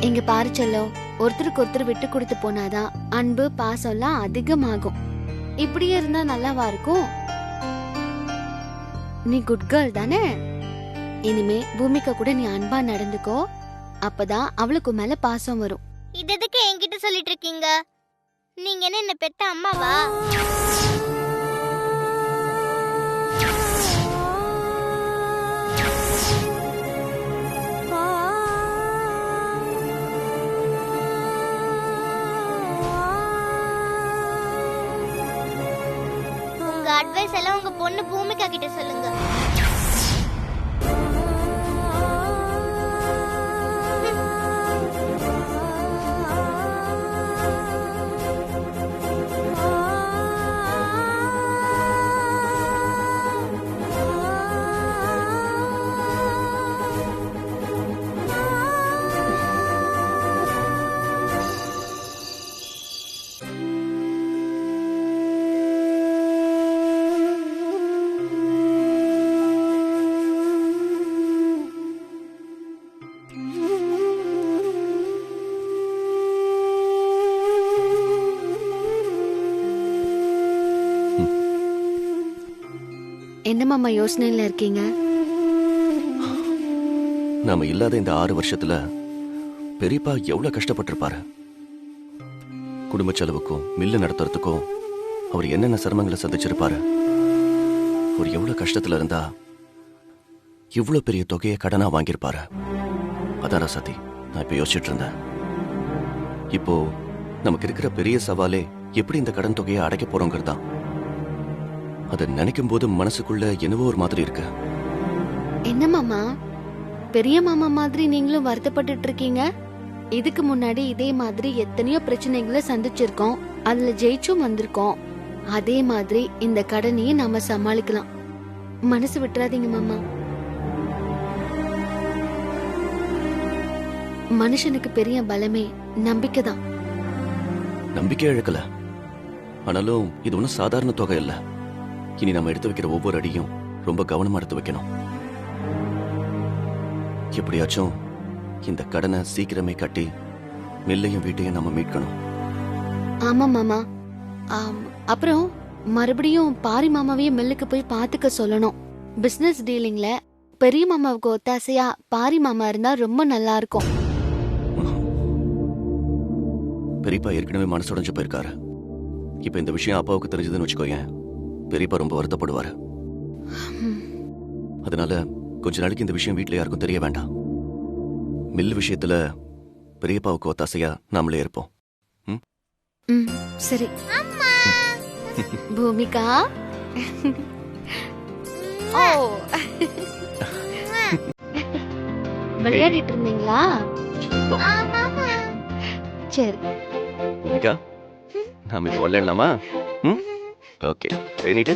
இங்க பாரு செல்லம், ஒருத்தருக்கு ஒருத்தர் விட்டு கொடுத்து போனாதான் அன்பு பாசம் எல்லாம் அதிகமாகும். இப்படியே இருந்தா நல்லாவா இருக்கும்? நீ குட் கேர்ள் தானே? இனிமே பூமிகா கூட நீ அன்பா நடந்துக்கோ, அப்பதான் அவளுக்கு மேல பாசம் வரும். இது எதுக்கு என்கிட்ட சொல்லிட்டு இருக்கீங்க? நீங்க என்ன பெத்த அம்மாவா? உங்க அட்வைஸ் எல்லாம் உங்க பொண்ணு பூமிகா கிட்ட சொல்லுங்க. என்ன மாமா யோசனையில இருக்கீங்க? நாம இல்லாத இந்த 6 வருஷத்துல பெரியப்பா எவ்வளவு கஷ்டப்பட்டிருப்பாரு. குடும்ப செலவுக்கும் மில்லு நடத்துறதுக்கும் அவர் என்னென்ன சிரமங்களை சந்திச்சிருப்பாரு. அவர் எவ்வளவு கஷ்டத்துல இருந்தா இவ்வளவு பெரிய தொகையை கடனா வாங்கியிருப்பாரு. அதான் சதி நான் இப்ப யோசிச்சுட்டு இருந்தேன். இப்போ நமக்கு இருக்கிற பெரிய சவாலே எப்படி இந்த கடன் தொகையை அடைக்க போறோங்கிறது தான். அதை நினைக்கும் போது மனசுக்குள்ள என்னவோ ஒரு மாதிரி இருக்கு. என்ன மாமா, பெரிய மாமா மாதிரி நீங்களும் வருத்தப்பட்டு இருக்கீங்க? இதுக்கு முன்னாடி இதே மாதிரி எத்தனையோ பிரச்சனைகளை சந்திச்சிருக்கோம், அதுல ஜெயிச்சும் வந்திருக்கோம். அதே மாதிரி இந்த கடனையும் நாம சமாளிக்கலாம். மனசு விட்டுறாதீங்க மாமா. மனுஷனுக்கு பெரிய பலமே நம்பிக்கை தான். நம்பிக்கை இழக்கல, ஆனாலும் இது ஒன்றும் சாதாரண தொகை இல்ல. இனி நம்ம எடுத்து வைக்கிற ஒவ்வொரு அடியும் ரொம்ப கவனமா எடுத்து வைக்கணும். எப்படியாச்சும் இந்த கடனை சீக்கிரமே கட்டி மில்லையும் வீட்டையும் நம்ம மீட்கணும். ஆமா மாமா. அப்புறம் மறுபடியும் பாரி மாமாவையே மில்லுக்கு போய் பாத்துக்க சொல்லணும். பிசினஸ் டீலிங்ல பெரிய மாமாவுக்கு ஒத்தாசையா பாரி மாமா இருந்தா ரொம்ப நல்லா இருக்கும். பெரியப்பா ஏற்கனவே மனசுடைஞ்சு போயிருக்காரு. இப்ப இந்த விஷயம் அப்பாவுக்கு தெரிஞ்சதுன்னு வச்சுக்கோயேன், பெரியப்பா ரொம்ப வருத்தப்படுவாரு. அதனால கொஞ்ச நாளைக்கு இந்த விஷயம் வீட்டுல யாருக்கும் தெரிய வேண்டாம். மில் விஷயத்துல பெரியப்பாவுக்கு ஒத்தாசையா நாமளே இருப்போம். சரி. பூமிகா, விளையாடிட்டு இருந்தீங்களா? சரி, நாம இப்போ விளையாடலாமா? ஓகே, எனிட்டு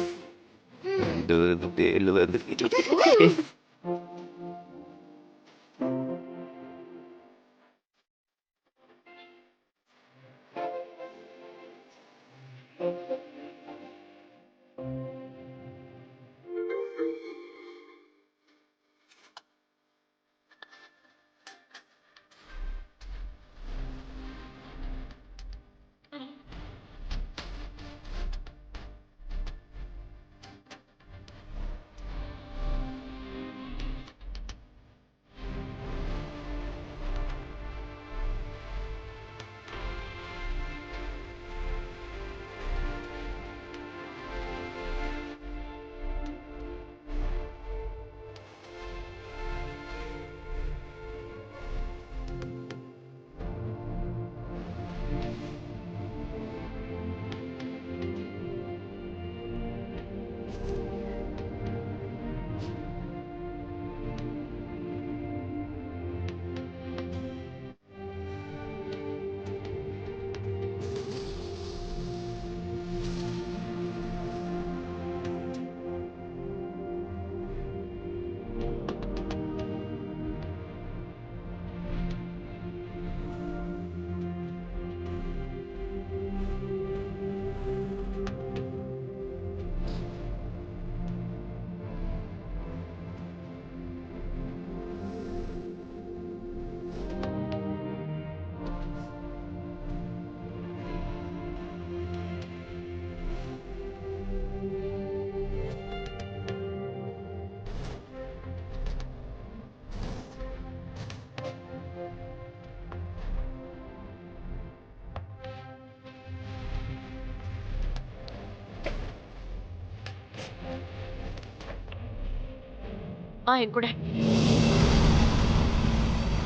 வா என் கூட.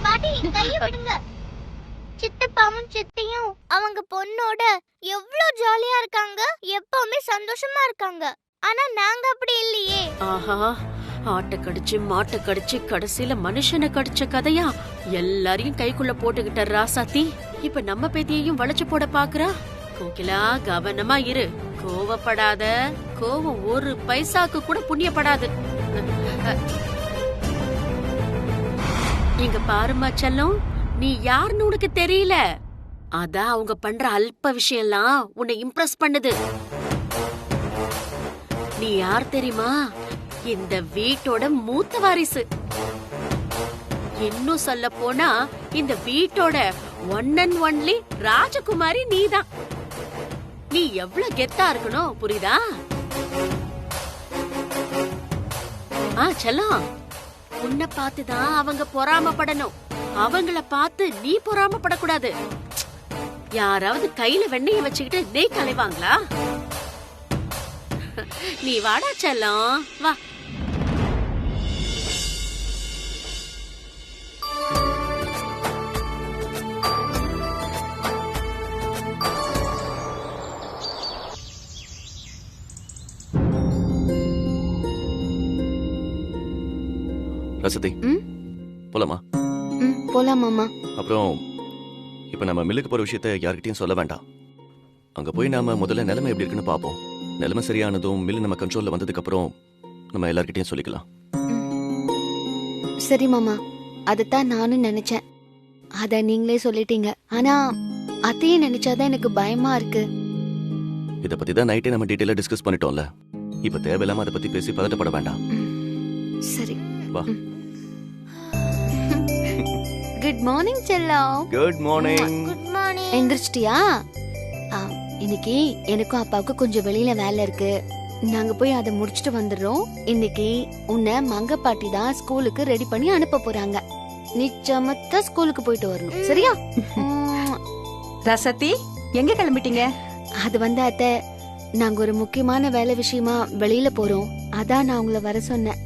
பாட்டி கைய விடுங்க. சித்தப்பாவும் சித்தியும் அவங்க பொண்ணோட எவ்வளவு ஜாலியா இருக்காங்க, எப்பவுமே சந்தோஷமா இருக்காங்க. ஆனா நாங்க அப்படி இல்லையே. ஆஹா, ஆட்டை கடிச்சு மாட்டை கடிச்சு கடைசியில மனுஷனை கடிச்ச கதையா எல்லாரையும் கைக்குள்ள போட்டுக்கிட்ட ராசாத்தி இப்ப நம்ம பேத்தியையும் வளைச்சு போட பாக்குறா. கோகிலா கவனமா இரு, கோவப்படாத. கோவம் ஒரு பைசாக்கு கூட புண்ணியப்படாது. இங்க பாருமா செல்லம், நீ யாருன்னு உனக்கு தெரியல. அதான் அவங்க பண்ற அல்ப விஷயம்லாம் உன்னை இம்ப்ரெஸ் பண்ணுது. நீ யார் தெரியுமா? இந்த வீட்டோட மூத்த வாரிசு. இன்னும் சொல்ல போனா இந்த வீட்டோட ஒன் அண்ட் ஒன்லி ராஜகுமாரி நீதான். நீ எவ்வளவு கெத்தா இருக்கணும் புரியுதா? செல்லம், உன்னை பார்த்துதான் அவங்க பொறாமப்படணும். அவங்கள பார்த்து நீ பொறாமப்படக்கூடாது. யாராவது கையில வெண்ணெய வச்சுக்கிட்டு நெய் கலைவாங்களா? நீ வாடா செல்லம், வா. ரசதி, போலாமா? போலாம் மாமா. அப்புறம் இப்ப நம்ம மில்லுக்கு போற விஷயத்த யார்கிட்டயும் சொல்ல வேண்டாம். அங்க போய் நாம முதல்ல நிலைமை எப்படி இருக்குன்னு பாப்போம். நிலைமை சரியானதும் மில்லு நம்ம கண்ட்ரோல்ல வந்ததுக்கு அப்புறம் நம்ம எல்லார்கிட்டயும் சொல்லிக்கலாம். சரி மாமா, அதத்தான் நானும் நினைச்சேன். அத நீங்களே சொல்லிட்டீங்க. ஆனா அதையே நினைச்சாதான் எனக்கு பயமா இருக்கு. இத பத்தி தான் நைட்டே நம்ம டீடைலா டிஸ்கஸ் பண்ணிட்டோம்ல. இப்ப தேவையில்லாம அதை பத்தி பேசி பதட்டப்பட வேண்டாம். சரி வா. குட் மார்னிங் செல்லம். Good morning. Good morning. எந்திரிச்சிட்டியா? இன்னைக்கு எனக்கும் அப்பாவுக்கும் கொஞ்சம் வெளியில வேலை இருக்கு. நாங்க போய் அதை முடிச்சிட்டு வந்துடுறோம். இன்னைக்கு உன்னை மங்க பாட்டி தான் ஸ்கூலுக்கு ரெடி பண்ணி அனுப்ப போறாங்க. நீ சமத்தா ஸ்கூலுக்கு போயிட்டு வரணும், சரியா? ரசத்தி, எங்க கிளம்பிட்டீங்க? அது வந்து அத்தை, நாங்க ஒரு முக்கியமான வேலை விஷயமா வெளியில போறோம். அதான் நான் உங்களை வர சொன்னேன்.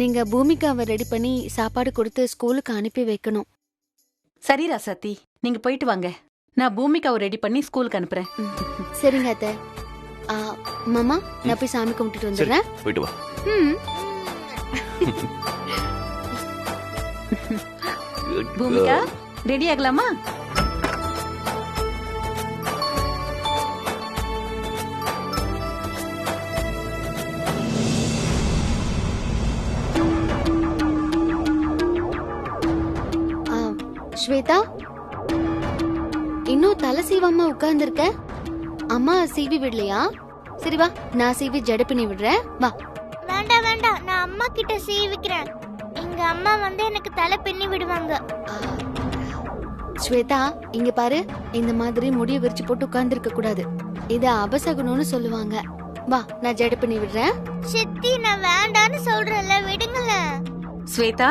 நீங்க பூமிகாவை ரெடி பண்ணி சாப்பாடு கொடுத்து ஸ்கூலுக்கு அனுப்பி வைக்கணும். சரி ரசத்தி, நீங்க போயிட்டு வாங்க. நான் பூமிகாவை ரெடி பண்ணி ஸ்கூலுக்கு அனுப்புறேன். சரிங்க அத்தை. மாமா, நான் போய் சாமி கும்பிட்டுட்டு வந்துடுறேன். போயிட்டு வா. பூமிகா, ரெடி ஆகலாமா? ஸ்வேதா, இன்னும் தலை சீவாம உட்கார்ந்துருக்க. அம்மா சீவி விடலையா? சரி வா, நான் சீவி ஜட பண்ணி விடுறேன், வா. வேண்டாம் வேண்டாம், நான் அம்மா கிட்ட சீவிக்கிறேன். எங்க அம்மா வந்து எனக்கு தலை பின்னி விடுவாங்க. ஸ்வேதா, இங்க பாரு, இந்த மாதிரி முடிய விரிச்சு போட்டு உட்கார்ந்துருக்க கூடாது. இத அபசகுனம்னு சொல்லுவாங்க. வா, நான் ஜட பண்ணி விடுறேன். சித்தி, நான் வேண்டான்னு சொல்றேன்ல, விடுங்களேன். ஸ்வேதா,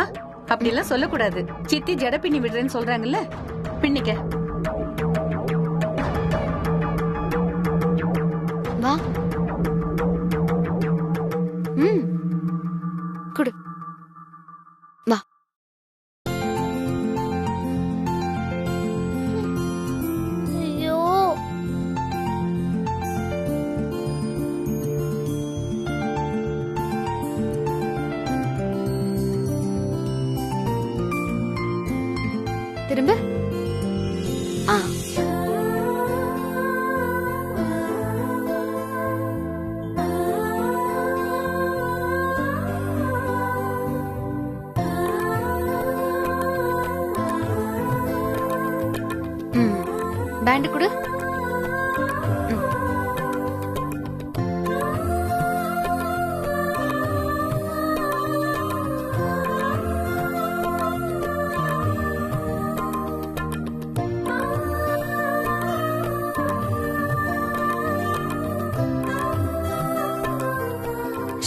அப்படி எல்லாம் சொல்லக்கூடாது. சித்தி ஜட பின்னி விடுறேன்னு சொல்றாங்கல்ல, பின்னிக்க. வா. குடு. வா. ஐயோ, திரும்ப. பேண்ட் கொடு.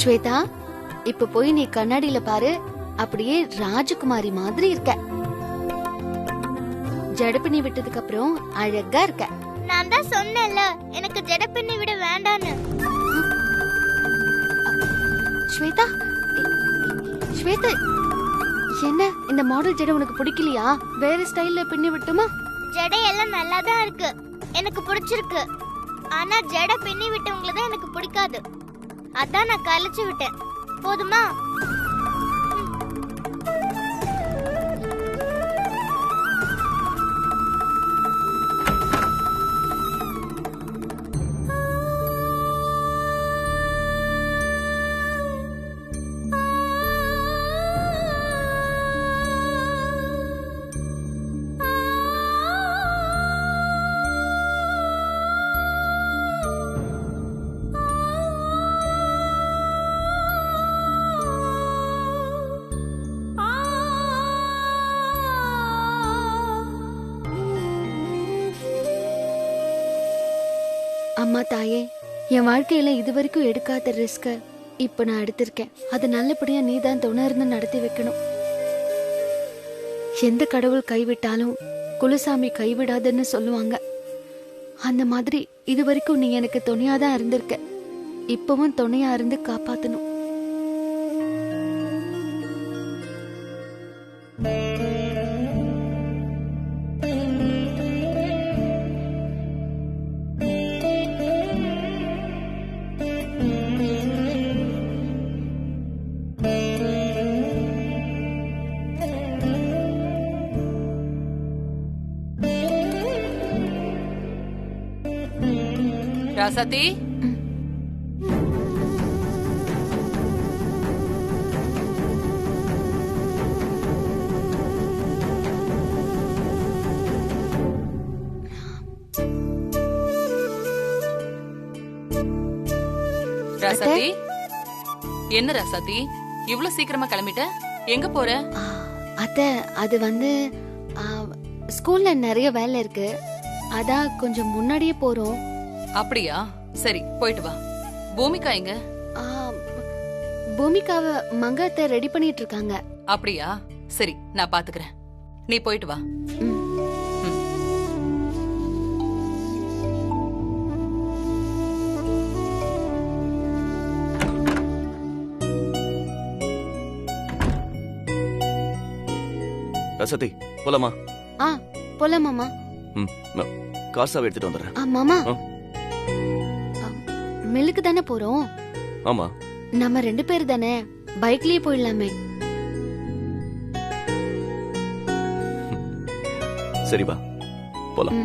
ஸ்வேதா, இப்ப போய் நீ கண்ணாடியில பாரு. அப்படியே ராஜகுமாரி மாதிரி இருக்க. ஜட பண்ணி விட்டதுக்கு அப்புறம் அழகா இருக்க. நான் தான் சொன்னேன்ல, எனக்கு ஜட பின்னி விட வேண்டான்னு. ஸ்வேதா, ஸ்வேதா, என்ன இந்த மாடல் ஜடை உனக்கு பிடிக்கலையா? வேற ஸ்டைல்ல பின்னி விட்டுமா? ஜடையெல்லாம் நல்லா தான் இருக்கு, எனக்கு பிடிச்சிருக்கு. ஆனா ஜடை பின்னி விட்டவங்கள தான் எனக்கு பிடிக்காது. அதான் நான் கழிச்சு விட்டேன். போதுமா? அம்மா தாயே, என் வாழ்க்கையில இதுவரைக்கும் எடுக்காத ரிஸ்க இப்ப நான் எடுத்திருக்கேன். அது நல்லபடியா நீ தான் துணை இருந்து நடத்தி வைக்கணும். எந்த கடவுள் கைவிட்டாலும் குலசாமி கைவிடாதுன்னு சொல்லுவாங்க. அந்த மாதிரி இதுவரைக்கும் நீ எனக்கு துணையாதான் இருந்திருக்க. இப்பவும் துணையா இருந்து காப்பாத்தணும். ராசாத்தி, ராசாத்தி, என்ன ராசாத்தி இவ்ளோ சீக்கிரமா கிளம்பிட்ட? எங்க போற? அத்தை, அது வந்து ஸ்கூல்ல நிறைய வேலை இருக்கு. அதான் கொஞ்சம் முன்னாடியே போறோம். அப்படியா? சரி, போயிட்டு வா. பூமிகா எங்க? பூமிகாவை மங்கத்தை ரெடி பண்ணிட்டு இருக்காங்க. அப்படியா? சரி, நான் பாத்துக்கிறேன். நீ போயிட்டு வா. ரசதி, போலாமா? போலாம் மாமா. காசாவை எடுத்துட்டு வந்துடுறேன். மாமா, மில்லுக்கு தானே போறோம்? ஆமா. நம்ம 2 பேர் தானே, பைக்லயே போயிடலாமே. சரி வா, போலாம்.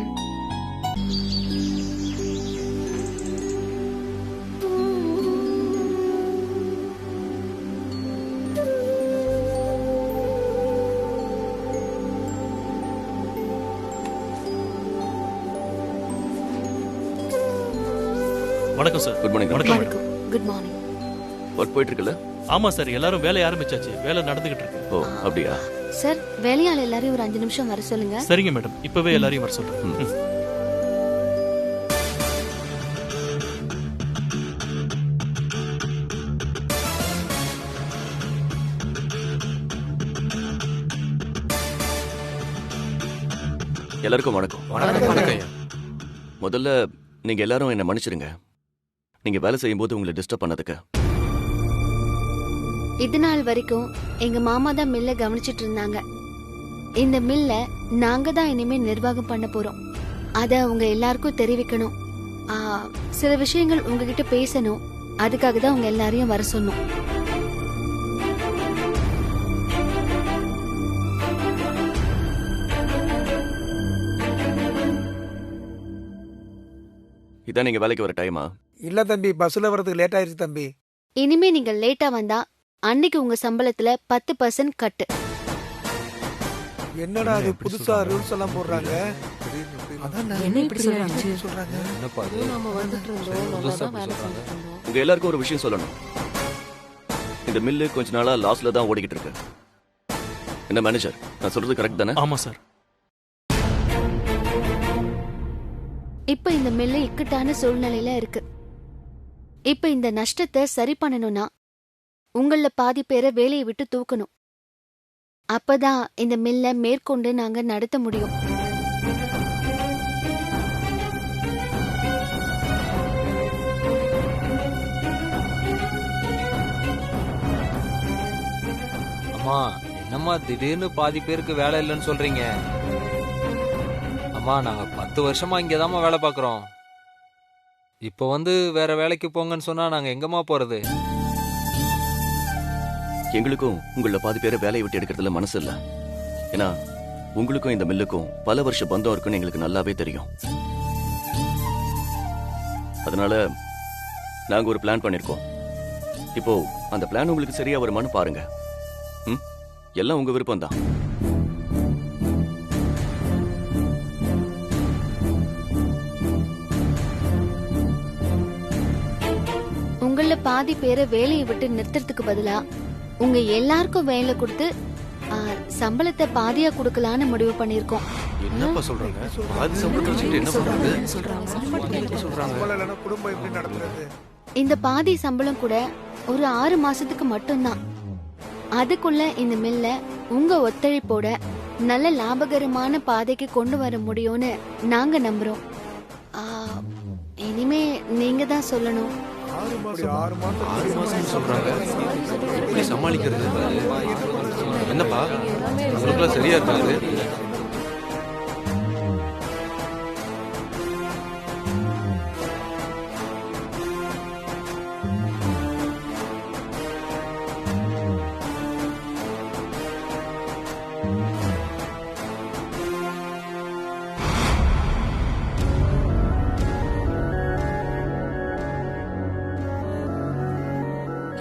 வணக்கம் சார். Good morning. வணக்கம். Good morning. ஒர்க் போயிட்டு இருக்குல்ல? ஆமா சார், எல்லாரும் வேலைய ஆரம்பிச்சாச்சு. வேலை நடந்துகிட்டு இருக்கு. ஓ, அப்படியா? சார், வேலையாள் எல்லாரையும் ஒரு 5 நிமிஷம் வர சொல்லுங்க. சரிங்க மேடம், இப்பவே எல்லாரையும் வர சொல்றேன். எல்லாருக்கும் வணக்கம். வணக்கம். முதல்ல நீங்க எல்லாரும் என்ன மன்னிச்சிருங்க. நீங்க வேலை செய்யும் போது உங்களை டிஸ்டர்ப் பண்ணதுக்கு. இது நாள் வரைக்கும் எங்க மாமா தான் மில்ல கவனிச்சிட்டு இருந்தாங்க. இந்த மில்ல நாங்க தான் இனிமே நிர்வாகம் பண்ண போறோம். அத உங்க எல்லாருக்கும் தெரிவிக்கணும். சில விஷயங்கள் உங்ககிட்ட பேசணும். அதுக்காக தான் உங்க எல்லாரையும் வர சொன்னோம். இதான் நீங்க வேலைக்கு வர டைமா? இல்ல தம்பி, பஸ்ல வரதுக்கு லேட் ஆயிருச்சு தம்பி. இனிமே நீங்க லேட்டா வந்தா அன்னைக்கு உங்க சம்பளத்துல 10% கட்டு. என்னடா அது புதுசா ரூல்ஸ் எல்லாம் போடுறாங்க? என்ன இப்படி சொல்றாங்க? உங்க எல்லாருக்கும் ஒரு விஷயம் சொல்லணும். இந்த மில்லு கொஞ்ச நாளா லாஸ்ல தான் ஓடிக்கிட்டு இருக்கு. என்ன மேனேஜர், நான் சொல்றது கரெக்ட் தானே? ஆமா சார். இப்ப இந்த மில்லு இக்கட்டான சூழ்நிலையில இருக்கு. இப்ப இந்த நஷ்டத்தை சரி பண்ணணும்னா உங்கள பாதி பேரை வேலையை விட்டு தூக்கணும். அப்பதான் இந்த மில்ல மேற்கொண்டு நாங்க நடத்த முடியும். அம்மா என்னம்மா திடீர்னு பாதி பேருக்கு வேலை இல்லைன்னு சொல்றீங்க? அம்மா நாங்க 10 வருஷமா இங்கதாம்மா வேலை பார்க்கறோம். இப்போ வேற வேலைக்கு போங்கன்னு சொன்னா நாங்க எங்கம்மா போறது? எங்களுக்கும் உங்கள பாதி பேரை வேலையை விட்டு எடுக்கிறதுல மனசு இல்ல. ஏன்னா உங்களுக்கும் இந்த மில்லுக்கும் பல வருஷ பந்தம் இருக்குன்னு எங்களுக்கு நல்லாவே தெரியும். அதனால நாங்க ஒரு பிளான் பண்ணிருக்கோம். இப்போ அந்த பிளான் உங்களுக்கு சரியா வருமானு பாருங்க. எல்லாம் உங்க விருப்பம் தான். உங்கள பாதி பேரை வேலையை விட்டு நிறுத்துறதுக்கு பதிலா உங்க எல்லாருக்கும் வேலை கொடுத்து சம்பளத்தை பாதியா கொடுக்கலான்னு முடிவு பண்ணிருக்கோம். என்னப்பா சொல்றாங்க? பாதி சம்பளத்தை வச்சுட்டு என்ன சொல்றாங்க? குடும்பம் எப்படி நடத்துறது? இந்த பாதி சம்பளம் கூட ஒரு 6 மாசத்துக்கு மட்டும்தான். அதுக்குள்ள இந்த மில்ல உங்க ஒத்துழைப்போட நல்ல லாபகரமான பாதைக்கு கொண்டு வர முடியும்னு நாங்க நம்புறோம். இனிமே நீங்க தான் சொல்லணும். 6 மாசம் சொல்றாங்க. எப்படி சமாளிக்கிறது? என்னப்பா உங்களுக்குலாம் சரியா இருக்காது?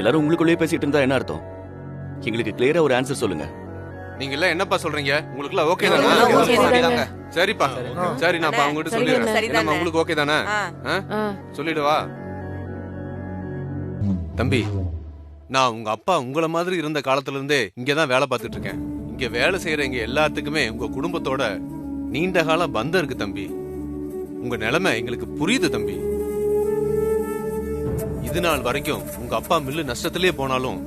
எல்லாரும் உங்களுக்குள்ளேயே பேசிட்டு இருந்தா என்ன அர்த்தம்? எங்களுக்கு கிளியரா ஒரு ஆன்சர் சொல்லுங்க. நீங்க எல்லாம் என்னப்பா சொல்றீங்க? உங்களுக்கு எல்லாம் ஓகே தானே? சரிப்பா, சரி நான் அவங்ககிட்ட சொல்லிடுறேன். உங்களுக்கு ஓகே தானே? சொல்லிடுவா தம்பி. நான் உங்க அப்பா உங்கள மாதிரி இருந்த காலத்துல இருந்தே இங்கதான் வேலை பார்த்துட்டு இருக்கேன். இங்க வேலை செய்யறவங்க எல்லாத்துக்குமே உங்க குடும்பத்தோட நீண்ட கால பந்தம் இருக்கு தம்பி. உங்க நிலைமை எங்களுக்கு புரியுது தம்பி. இது நாள் வரைக்கும் உங்க அப்பா மில்லு நஷ்டத்திலே போனாலும்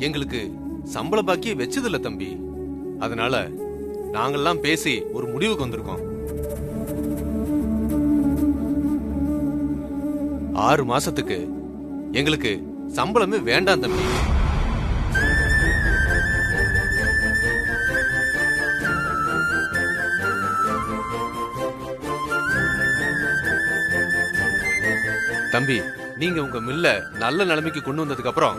எங்களுக்கு சம்பள பாக்கியே வச்சதில்ல தம்பி. அதனால நாங்கெல்லாம் பேசி ஒரு முடிவுக்கு வந்திருக்கோம். 6 மாசத்துக்கு எங்களுக்கு சம்பளமே வேண்டாம் தம்பி. தம்பி நீங்க உங்க மில்ல நல்ல நிலைமைக்கு கொண்டு வந்ததுக்கு அப்புறம்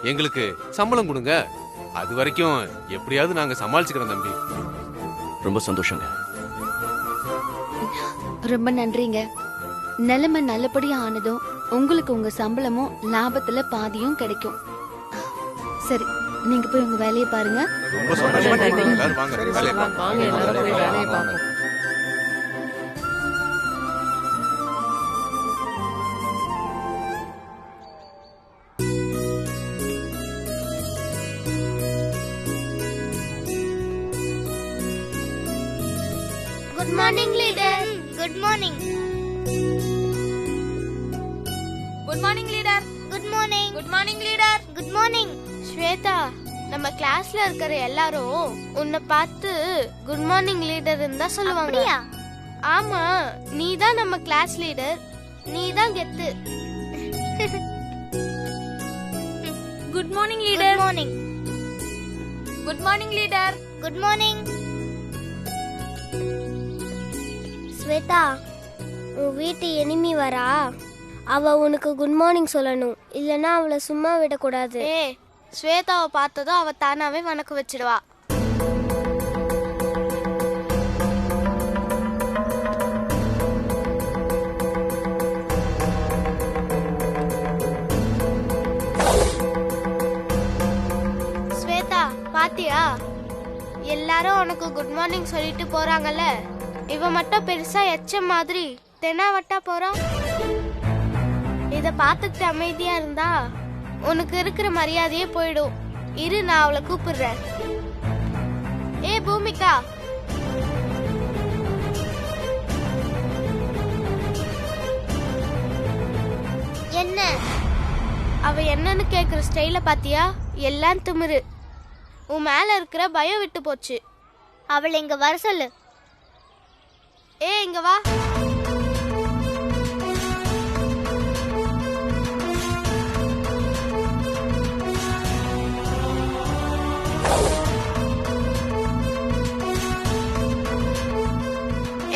எங்களுக்கு சம்பளம் கொடுங்க. அது வரைக்கும் எப்படியாவது நாங்க சமாளிச்சுக்கிறோம் தம்பி. ரொம்ப சந்தோஷங்க. ரொம்ப நன்றிங்க. நிலைமை நல்லபடியா ஆனதும் உங்களுக்கு உங்க சம்பளமும் லாபத்துல பாதியும் கிடைக்கும். சரி நீங்க போய் உங்க வேலையை பாருங்க. ரொம்ப சந்தோஷம். எல்லாரும் வாங்க வேலையை பார்ப்போம். Good morning leader. Good morning. Good morning leader. Good morning. Good morning leader. Good morning. Shweta, நம்ம கிளாஸ்ல இருக்கிற எல்லாரும் உன்னை பார்த்து குட் மார்னிங் லீடர் தான் சொல்லுவாங்க. ஆமா, நீ தான் நம்ம கிளாஸ் லீடர். நீ தான் கெத்து. Good morning leader. Good morning. Good morning leader. Good morning. Shweta, உன் வீட்டு எனிமி வரா. அவ உனக்கு குட் மார்னிங் சொல்லணும், இல்லனா அவளை சும்மா விடக்கூடாது. ஸ்வேதாவை பார்த்ததும் அவ தானாவே வணக்கம் வச்சிடுவா. ஸ்வேதா பாத்தியா, எல்லாரும் உனக்கு குட் மார்னிங் சொல்லிட்டு போறாங்கல்ல. இவ மட்டும் பெருசா எச்சம் மாதிரி தெனாவட்டா போறா. இத பாத்துக்கிட்டு அமைதியா இருந்தா உனக்கு இருக்கிற மரியாதையே போயிடும். இரு, நான் அவளை கூப்பிடுறேன். ஏ பூமிகா, என்ன அவ என்னன்னு கேக்குற ஸ்டைல பாத்தியா? எல்லாம் திமிரு. உன் மேல இருக்கிற பயம் விட்டு போச்சு. அவளை இங்க வர சொல்லு. ஏ இங்க வா.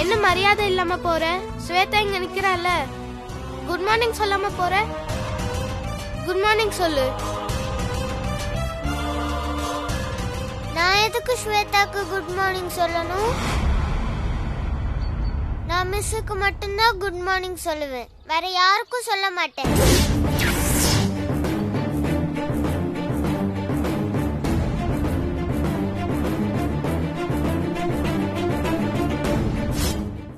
என்ன மரியாதை இல்லாம போற? ஸ்வேதா இங்க நிக்கிறாள்ல, குட் மார்னிங் சொல்லாம போற? குட் மார்னிங் சொல்லு. நான் எதுக்கு ஸ்வேதாக்கு குட் மார்னிங் சொல்லணும்? நான் மிஸ்ஸுக்கு மட்டும்தான் குட் மார்னிங் சொல்லுவேன், வேற யாருக்கும் சொல்ல மாட்டேன்.